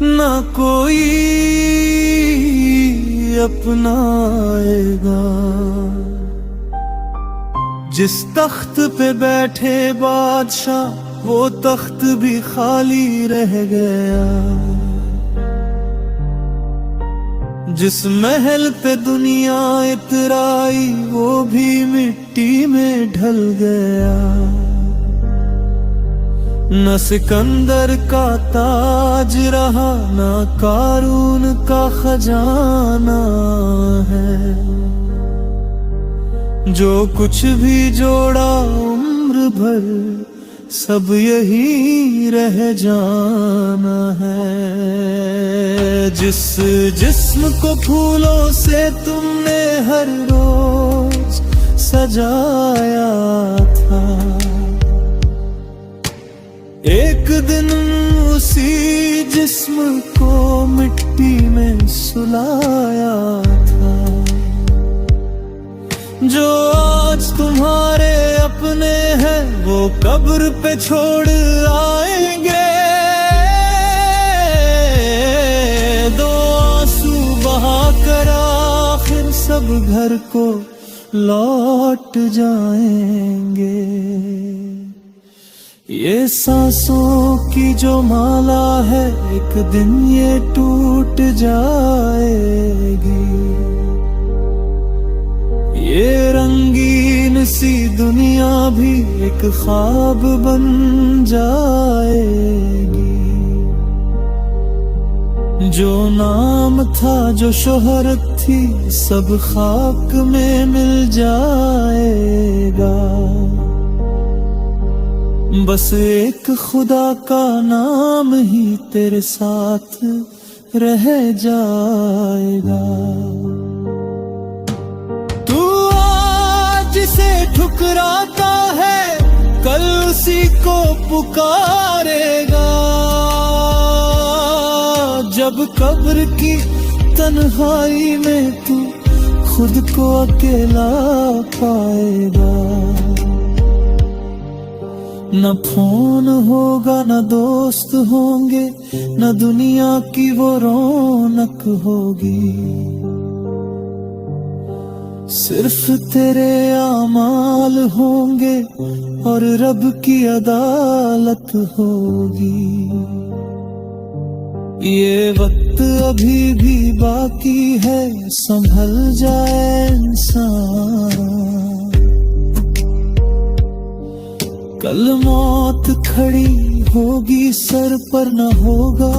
ना कोई अपनाएगा। जिस तख्त पे बैठे बादशाह वो तख्त भी खाली रह गया। जिस महल पे दुनिया इतराई वो भी मिट्टी में ढल गया। न सिकंदर का ताज रहा ना कारून का खजाना है। जो कुछ भी जोड़ा उम्र भर सब यही रह जाना है। जिस जिस्म को फूलों से तुमने हर रोज सजाया था, एक दिन उसी जिस्म को मिट्टी में सुलाया था। जो आज तुम्हारे अपने हैं वो कब्र पे छोड़ आएंगे। दो आंसू बहा कर आखिर सब घर को लौट जाएंगे। ये सांसों की जो माला है एक दिन ये टूट जाएगी। ये रंगीन सी दुनिया भी एक ख्वाब बन जाएगी। जो नाम था जो शोहरत थी सब खाक में मिल जाएगा। बस एक खुदा का नाम ही तेरे साथ रह जाएगा। तू आज जिसे ठुकराता है कल उसी को पुकारेगा। जब कब्र की तन्हाई में तू खुद को अकेला पाएगा। न फोन होगा न दोस्त होंगे न दुनिया की वो रौनक होगी। सिर्फ तेरे आमाल होंगे और रब की अदालत होगी। ये वक्त अभी भी बाकी है संभल जाए इंसान। कल मौत खड़ी होगी सर पर न होगा